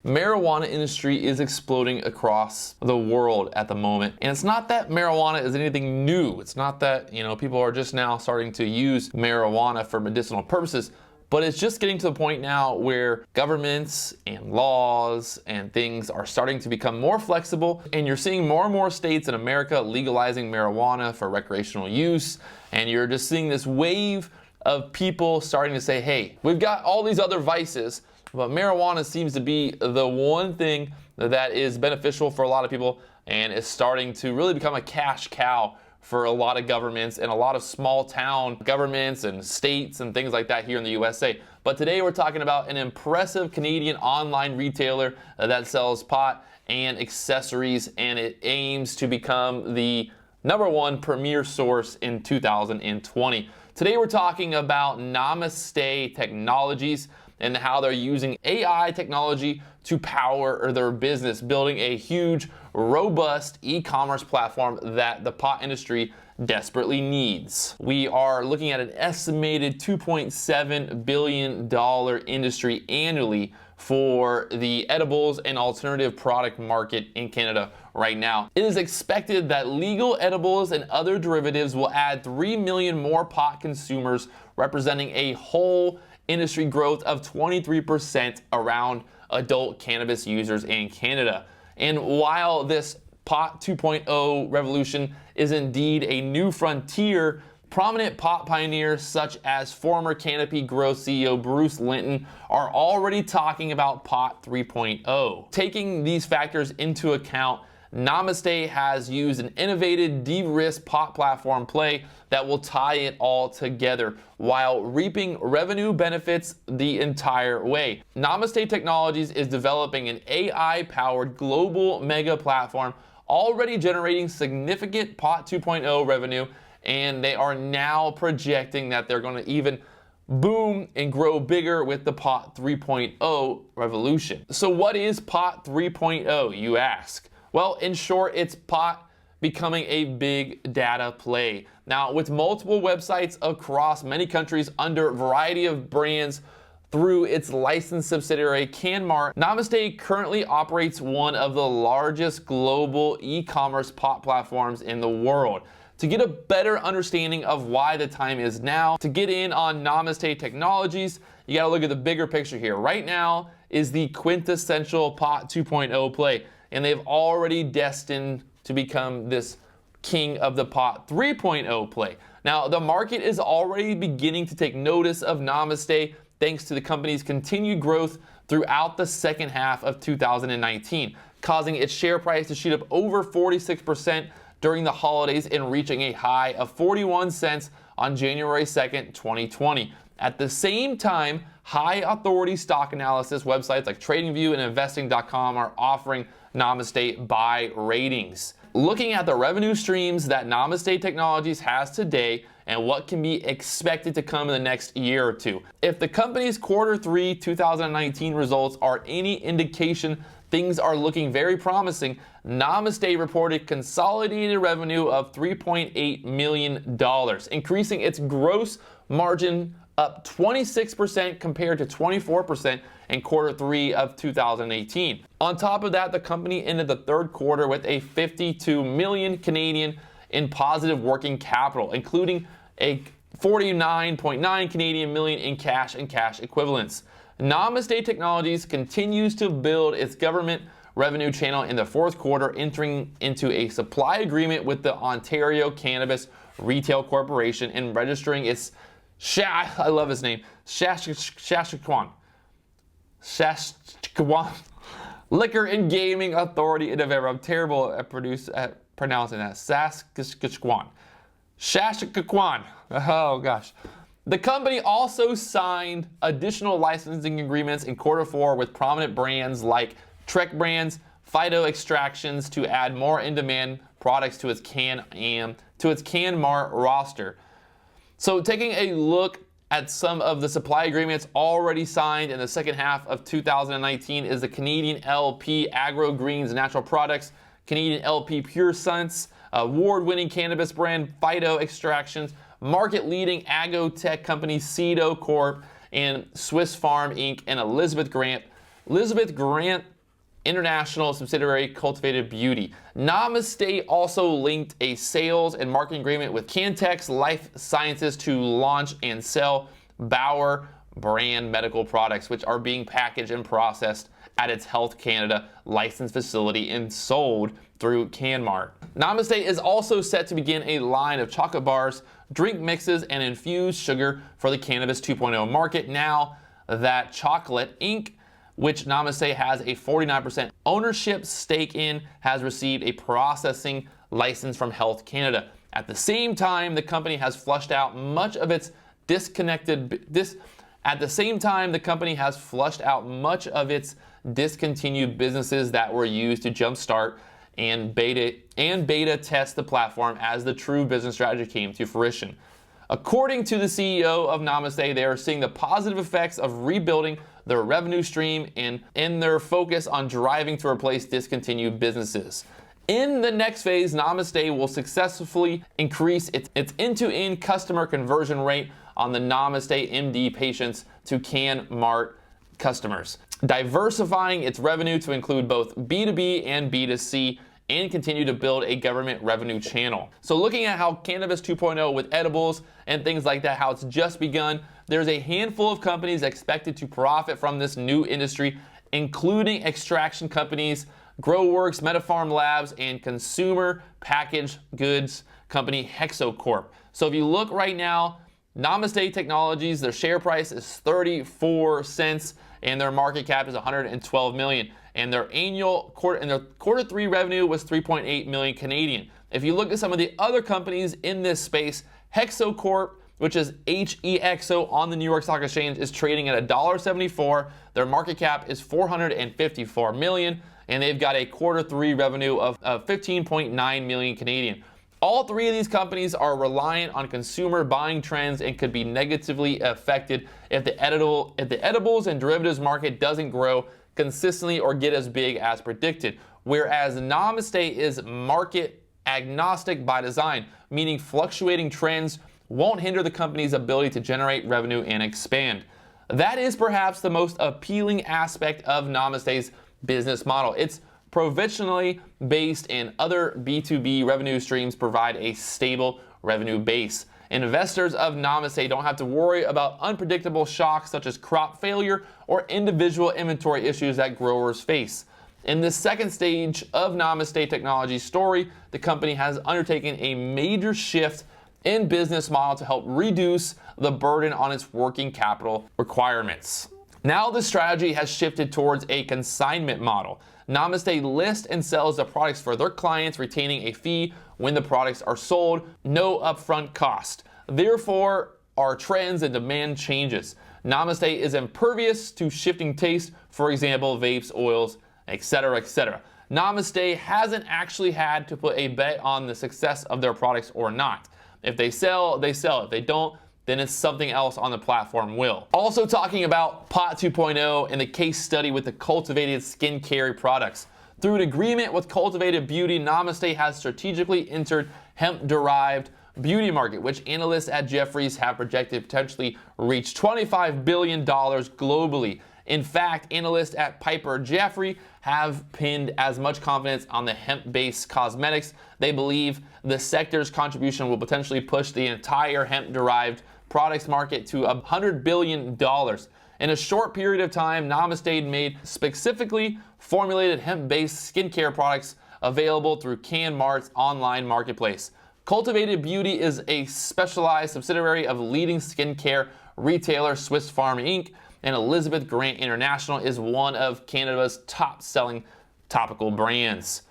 marijuana industry is exploding across the world at the moment. And it's not that marijuana is anything new. It's not that, people are just now starting to use marijuana for medicinal purposes. But it's just getting to the point now where governments and laws and things are starting to become more flexible, and you're seeing more and more states in America legalizing marijuana for recreational use, and you're just seeing this wave of people starting to say, hey, we've got all these other vices, but marijuana seems to be the one thing that is beneficial for a lot of people and is starting to really become a cash cow for a lot of governments and a lot of small town governments and states and things like that here in the USA. But today we're talking about an impressive Canadian online retailer that sells pot and accessories, and it aims to become the #1 premier source in 2020. Today we're talking about Namaste Technologies and how they're using AI technology to power their business, building a huge, robust e-commerce platform that the pot industry desperately needs. We are looking at an estimated $2.7 billion industry annually for the edibles and alternative product market in Canada right now. It is expected that legal edibles and other derivatives will add 3 million more pot consumers, representing a whole industry growth of 23% around adult cannabis users in Canada. And while this Pot 2.0 revolution is indeed a new frontier, prominent pot pioneers such as former Canopy Growth CEO Bruce Linton are already talking about Pot 3.0. Taking these factors into account, Namaste has used an innovative de-risk pot platform play that will tie it all together while reaping revenue benefits the entire way. Namaste Technologies is developing an AI-powered global mega platform already generating significant Pot 2.0 revenue, and they are now projecting that they're going to even boom and grow bigger with the Pot 3.0 revolution. So what is Pot 3.0, you ask? Well, in short, it's pot becoming a big data play. Now, with multiple websites across many countries under a variety of brands through its licensed subsidiary CanMart, Namaste currently operates one of the largest global e-commerce pot platforms in the world. To get a better understanding of why the time is now to get in on Namaste Technologies, you gotta look at the bigger picture here. Right now is the quintessential Pot 2.0 play, and they've already destined to become this king of the Pot 3.0 play. Now, the market is already beginning to take notice of Namaste thanks to the company's continued growth throughout the second half of 2019, causing its share price to shoot up over 46% during the holidays and reaching a high of 41 cents on January 2nd, 2020. At the same time, high authority stock analysis websites like TradingView and Investing.com are offering Namaste buy ratings. Looking at the revenue streams that Namaste Technologies has today and what can be expected to come in the next year or two. If the company's Q3 2019 results are any indication, things are looking very promising. Namaste reported consolidated revenue of $3.8 million, increasing its gross margin up 26% compared to 24% in Q3 of 2018. On top of that, the company ended the third quarter with a 52 million Canadian in positive working capital, including a 49.9 Canadian million in cash and cash equivalents. Namaste Technologies continues to build its government revenue channel in the fourth quarter, entering into a supply agreement with the Ontario Cannabis Retail Corporation and registering its I love his name, Saskatchewan Liquor and Gaming Authority in November. I'm terrible at pronouncing that. Saskatchewan. Oh gosh. The company also signed additional licensing agreements in Q4 with prominent brands like Trek Brands, Phyto Extractions to add more in-demand products to its CanMart roster. So taking a look at some of the supply agreements already signed in the second half of 2019 is the Canadian LP Agro Greens Natural Products, Canadian LP Pure Scents, award-winning cannabis brand Phyto Extractions, market-leading agro-tech company Cedo Corp, and Swiss Farm Inc., and Elizabeth Grant international subsidiary Cultivated Beauty. Namaste also linked a sales and marketing agreement with Cantex Life Sciences to launch and sell Bauer brand medical products, which are being packaged and processed at its Health Canada licensed facility and sold through CanMart. Namaste is also set to begin a line of chocolate bars, drink mixes, and infused sugar for the Cannabis 2.0 market now that Chocolate Inc., which Namaste has a 49% ownership stake in, has received a processing license from Health Canada. At the same time, the company has flushed out much of its discontinued businesses that were used to jumpstart and beta test the platform as the true business strategy came to fruition. According to the CEO of Namaste, they are seeing the positive effects of rebuilding their revenue stream and in their focus on driving to replace discontinued businesses. In the next phase, Namaste will successfully increase its end-to-end customer conversion rate on the Namaste MD patients to CanMart customers, diversifying its revenue to include both B2B and B2C, and continue to build a government revenue channel. So looking at how Cannabis 2.0 with edibles and things like that, how it's just begun, there's a handful of companies expected to profit from this new industry, including extraction companies, GrowWorks, MetaPharm Labs, and consumer packaged goods company Hexocorp. So if you look right now, Namaste Technologies, their share price is 34 cents and their market cap is 112 million. And their quarter 3 revenue was 3.8 million Canadian. If you look at some of the other companies in this space, Hexocorp, which is HEXO on the New York Stock Exchange, is trading at $1.74. Their market cap is 454 million, and they've got a quarter 3 revenue of 15.9 million Canadian. All three of these companies are reliant on consumer buying trends and could be negatively affected if the edibles and derivatives market doesn't grow consistently or get as big as predicted. Whereas Namaste is market agnostic by design, meaning fluctuating trends won't hinder the company's ability to generate revenue and expand. That is perhaps the most appealing aspect of Namaste's business model. It's provisionally based, and other B2B revenue streams provide a stable revenue base. Investors of Namaste don't have to worry about unpredictable shocks such as crop failure or individual inventory issues that growers face. In the second stage of Namaste Technologies' story, the company has undertaken a major shift in business model to help reduce the burden on its working capital requirements. Now the strategy has shifted towards a consignment model. Namaste lists and sells the products for their clients, retaining a fee when the products are sold, no upfront cost. Therefore, our trends and demand changes. Namaste is impervious to shifting tastes, for example, vapes, oils, etc., etc. Namaste hasn't actually had to put a bet on the success of their products or not. If they sell, they sell. If they don't, then it's something else on the platform will. Also talking about Pot 2.0 and the case study with the cultivated skincare products. Through an agreement with Cultivated Beauty, Namaste has strategically entered hemp-derived beauty market, which analysts at Jefferies have projected potentially reach $25 billion globally. In fact, analysts at Piper Jaffray have pinned as much confidence on the hemp-based cosmetics. They believe the sector's contribution will potentially push the entire hemp-derived products market to $100 billion. In a short period of time, Namaste made specifically formulated hemp-based skincare products available through CanMart's online marketplace. Cultivated Beauty is a specialized subsidiary of leading skincare retailer Swiss Farm Inc., and Elizabeth Grant International is one of Canada's top-selling topical brands.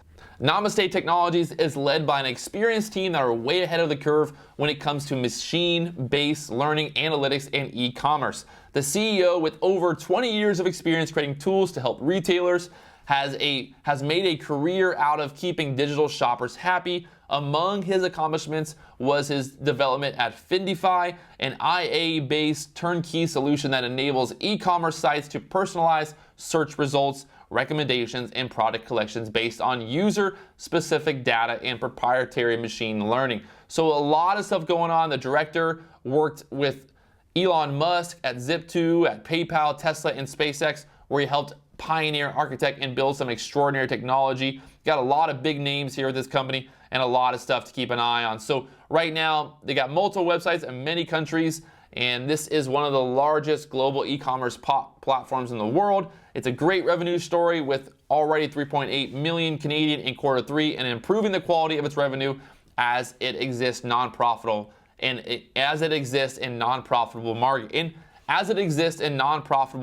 Namaste Technologies is led by an experienced team that are way ahead of the curve when it comes to machine-based learning, analytics, and e-commerce. The CEO, with over 20 years of experience creating tools to help retailers, has made a career out of keeping digital shoppers happy. Among his accomplishments was his development at Findify, an IA-based turnkey solution that enables e-commerce sites to personalize search results, recommendations, and product collections based on user-specific data and proprietary machine learning. So a lot of stuff going on. The director worked with Elon Musk at Zip2, at PayPal, Tesla, and SpaceX, where he helped pioneer, architect, and build some extraordinary technology. Got a lot of big names here at this company and a lot of stuff to keep an eye on. So right now, they got multiple websites in many countries, and this is one of the largest global e-commerce platforms in the world. It's a great revenue story with already 3.8 million Canadian in Q3 and improving the quality of its revenue as it exists non-profitable as it exists in non-profitable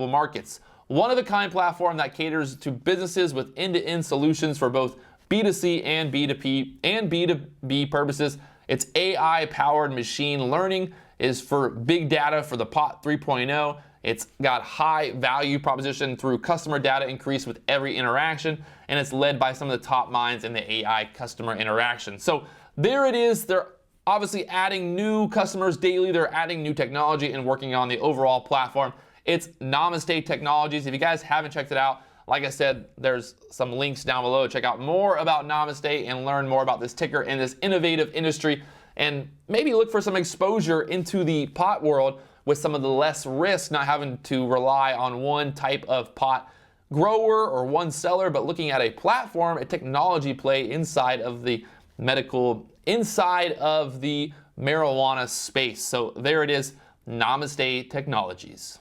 markets. One of a kind platform that caters to businesses with end-to-end solutions for both B2C and B2B purposes. Its AI-powered machine learning is for big data for the POT 3.0. It's got high value proposition through customer data increase with every interaction, and it's led by some of the top minds in the AI customer interaction. So there it is. They're obviously adding new customers daily. They're adding new technology and working on the overall platform. It's Namaste Technologies. If you guys haven't checked it out, like I said, there's some links down below. Check out more about Namaste and learn more about this ticker and this innovative industry, and maybe look for some exposure into the pot world with some of the less risk, not having to rely on one type of pot grower or one seller, but looking at a platform, a technology play inside of the marijuana space. So there it is, Namaste Technologies.